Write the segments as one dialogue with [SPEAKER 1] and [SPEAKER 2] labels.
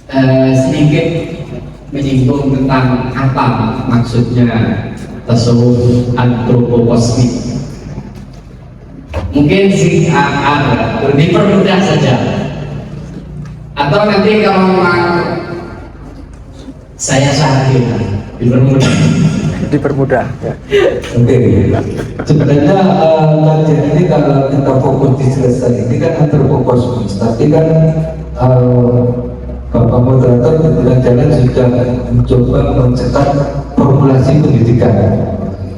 [SPEAKER 1] sedikit menyinggung tentang apa maksudnya tasawuf antropokosmik. Mungkin dipermudah saja, atau nanti kalau memang saya sarankan
[SPEAKER 2] dipermudah ya.
[SPEAKER 3] Oke, sebenarnya kajian ini kalau kita fokus di selesai ini kan antropokosmis, tapi kan Bapak moderator di tengah jalan sudah mencoba mencetak formulasi pendidikan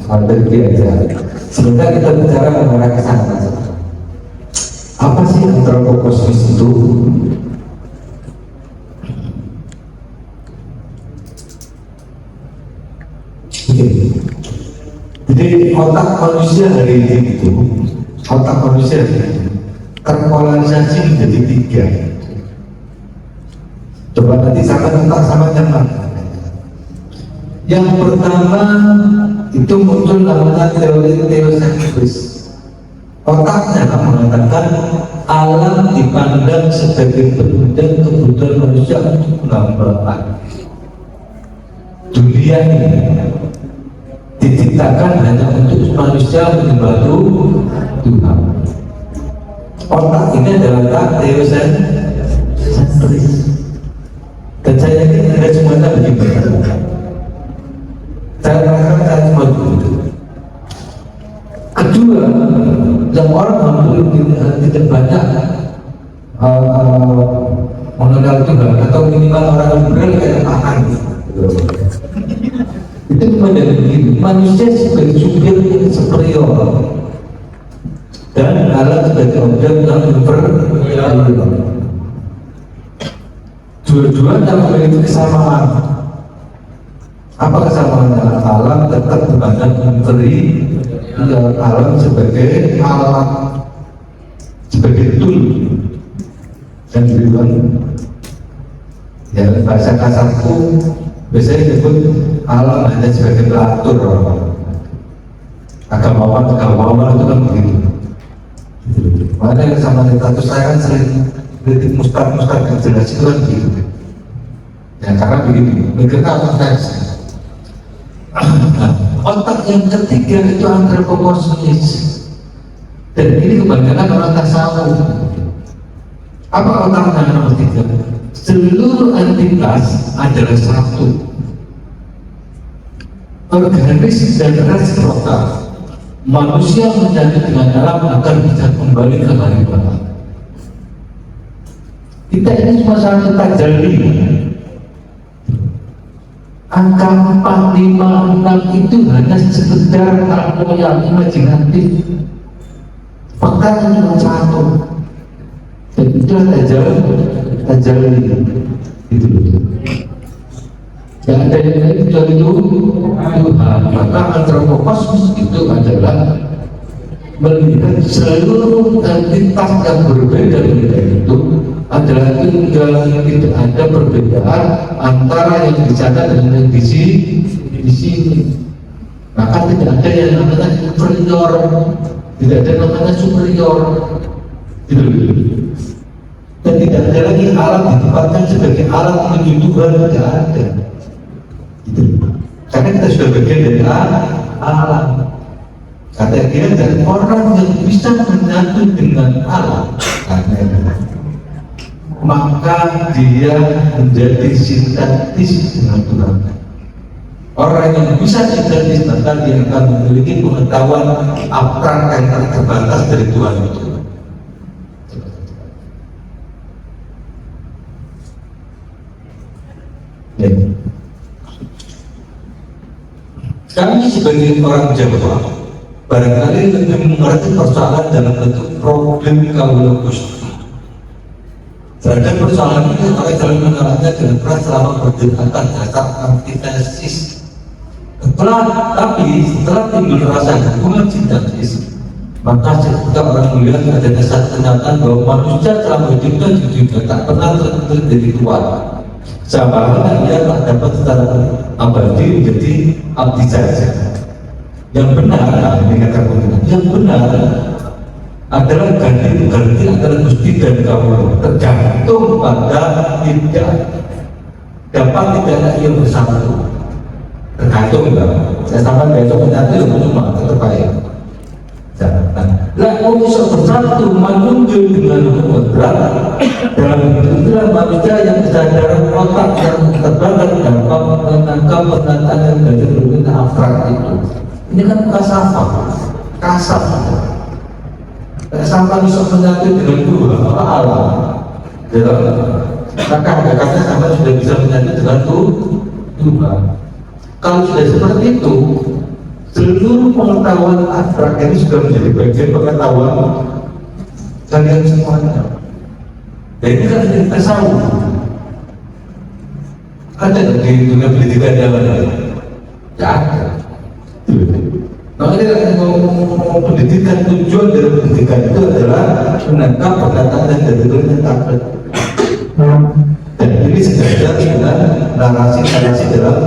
[SPEAKER 3] dari biasa. Sebenarnya kita bicara mengarah ke sana. Apa sih antropokosmis itu? Jadi otak manusia hari ini itu, otak manusia terpolarisasi menjadi tiga. Coba nanti sama tentang sama nyaman. Yang pertama itu muncul namanya teori teosentris. Otaknya mengatakan alam dipandang sebagai benda kebutuhan manusia untuk pengembangan. Dunia ini diciptakan hanya untuk manusia menyembah Tuhan. Otak ini adalah otak teosentris. Dan saya yakin tidak semuanya begitu. Saya merasakan saya semua begitu. Kedua, yang orang hampir tidak banyak mengenal Tuhan, atau minimal orang liberal kayak paham. Itu menjadi begini, manusia sebagai supir superior dan alam sebagai objek yang inferior. Dua-duanya memiliki kesamaan. Apa kesamaannya? Alam tetap dipandang inferior, alam sebagai alat, sebagai tool dan tujuan. Ya, bahasa kasarku biasanya disebut alam hanya sebagai pelatur. Agamawan itu kan begitu. Makanya sama status saya kan sering kritik mustad yang jelas itu kan begitu. Ya karena begini, mikirnya konteks. Otak yang ketiga itu antropokosmis, dan ini kebanyakan orang tasawuf. Apa otaknya nomor tiga? Seluruh entitas adalah satu, organis dan resiprokal. Manusia mencari dengan alam agar bisa kembali ke habitat. Kita ini cuma satu tajalli. Angka 4, 5, 6 itu hanya sekedar yang imajinatif. Faktanya cuma satu. Dan itulah tajalli itu. Yang ada yang lain kecuali itu Tuhan. Maka antropokosmis itu adalah melihat seluruh entitas yang berbeda-beda itu adalah tunggal, tidak ada perbedaan antara yang di sana dan yang di sini. Maka tidak ada yang namanya inferior, tidak ada yang namanya superior. Dan tidak ada lagi alat ditempatkan sebagai alat menuju Tuhan, tidak ada. Karena kita sudah bagian dari alam. Kata dia, dan orang yang bisa menyatu dengan alam, maka dia menjadi sintetis dengan Tuhan. Orang yang bisa sintetis, maka dia akan memiliki pengetahuan abstrak yang terbatas dari Tuhan itu. Kami sebagai orang Jawa barangkali lebih mengerti persoalan dalam bentuk problem kaula gusti. Terhadap persoalan ini, oleh dalam mengarahnya dengan keras selama perdebatan dasar antitesis. Setelah timbul rasa hubungan sintetis, maka ketika orang melihat adanya satu kenyataan bahwa manusia selama hidupnya di dunia tak pernah tertentu dari Tuhan. Sama halnya ia tak dapat secara abadi menjadi abdi saja. Yang benar, ini kata pengiran, yang benar adalah ganti adalah gusti dan kamu, tergantung pada tidak dapat tidak ia bersatu, tergantung enggak. Saya sampai besok menyatu ya cuma terbaik. Jangan. Lah kalau bisa bersatu menunjuk dengan kodrat dalam pikiran manusia yang kesadaran otak yang terbakar dapat menangkap penataan yang dari berbentuk abstrak itu. Ini kan kasar. Sampai bisa menyatu dengan dua alam. Maka hakikatnya sama sudah bisa menyatu dengan Tuhan. Kalau sudah seperti itu, seluruh pengetahuan abstrak ini sudah menjadi bagian pengetahuan kalian semuanya. Dan ini kan jadi tasawuf. Ada di dunia pendidikan yang ada? Ya ada. Makanya mau pendidikan, tujuan dari pendidikan itu adalah menangkap perkataan dan dari takut. Dan ini sejajar dengan narasi-narasi dalam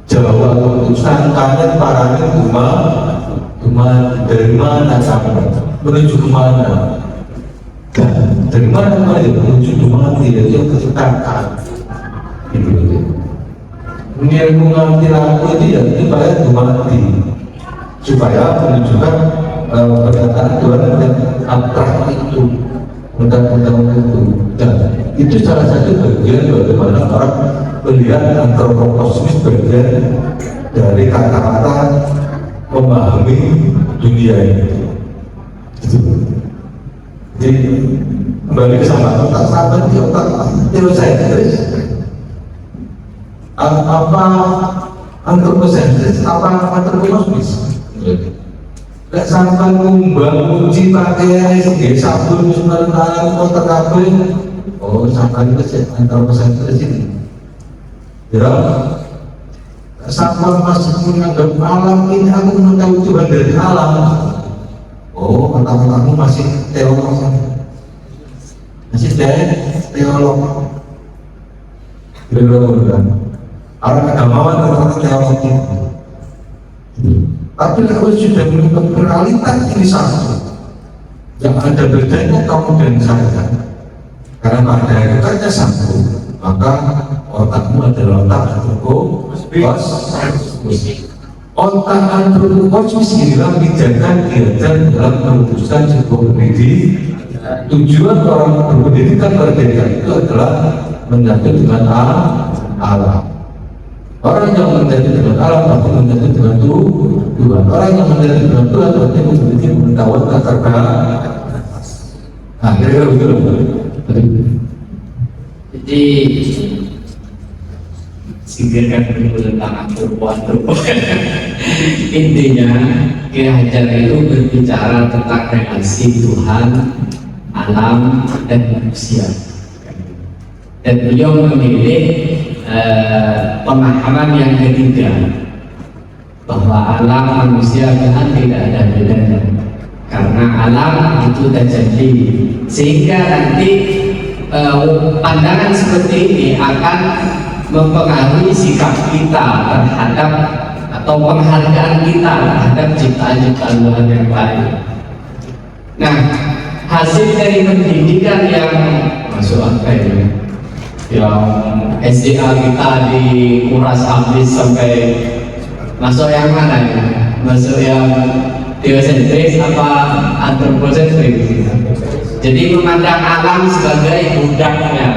[SPEAKER 3] Jawa utusan kalian parangin cuma dari mana sampai menuju kemana? Dan dari mana menuju kemana? Yaitu kesukaan. Ilmu ngerti laku itu ya supaya mati, supaya menunjukkan perkataan Tuhan yang abstrak itu, undang-undang itu. Dan itu salah satu bagian bagaimana orang melihat antropokosmis bagian dari kata-kata memahami dunia ini. Jadi kembali ke sama otak sahabat di otak teosentris. Apa antropocentris, apa antropokosmis? Gak sampai ngumbang kunci pakai sabun sebenarnya otak kabel. Oh, sampai itu sih antropocentris ini. Ya, sampai masih menganggap alam ini aku mengetahui Tuhan dari alam. Oh, kata-katamu masih teolog, masih teolog. Benar-benar. Orang agamawan orang teolog itu. Tapi kalau sudah menemukan realitas ini satu, yang ada bedanya kamu dan saya. Karena pada hakikatnya satu, maka otakmu adalah otak antropokosmis. Otak antropokosmis inilah pijakan diajar dalam merumuskan sebuah pendidik. Tujuan orang berpendidikan merdeka itu adalah menyatu dengan alam. Orang yang menyatu dengan alam berarti menyatu dengan Tuhan. Orang yang menyatu dengan Tuhan berarti memiliki pengetahuan terbaik. Nah, kira-kira begitu.
[SPEAKER 1] Jadi singkirkan dulu tentang antropologi. Intinya Kiai Hajar itu berbicara tentang relasi Tuhan, alam, dan manusia. Dan beliau memilih pemahaman yang ketiga, bahwa alam, manusia, Tuhan tidak ada bedanya. Karena alam itu terjadi, sehingga nanti pandangan seperti ini akan mempengaruhi sikap kita terhadap atau penghargaan kita terhadap ciptaan-ciptaan Tuhan yang lain. Nah, hasil dari pendidikan yang masuk apa ini? Yang SDA kita dikuras habis sampai masuk yang mana ya? Masuk yang teosentris apa antropocentris? Jadi memandang alam sebagai budaknya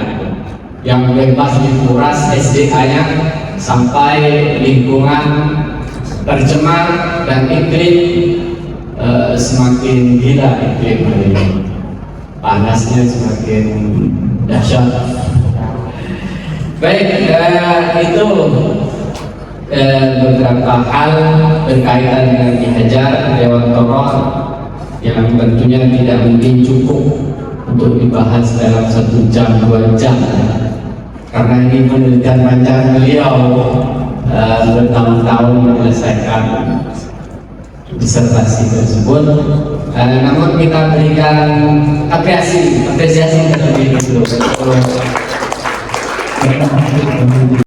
[SPEAKER 1] yang bebas dikuras SDA-nya sampai lingkungan tercemar dan iklim semakin gila iklim ini, panasnya semakin dahsyat. Baik, itu beberapa hal berkaitan dengan Ki Hajar Dewantara yang tentunya tidak mungkin cukup untuk dibahas dalam 1 jam 2 jam, karena ini penelitian panjang beliau bertahun-tahun menyelesaikan disertasi tersebut. Namun kita berikan apresiasi terlebih dahulu.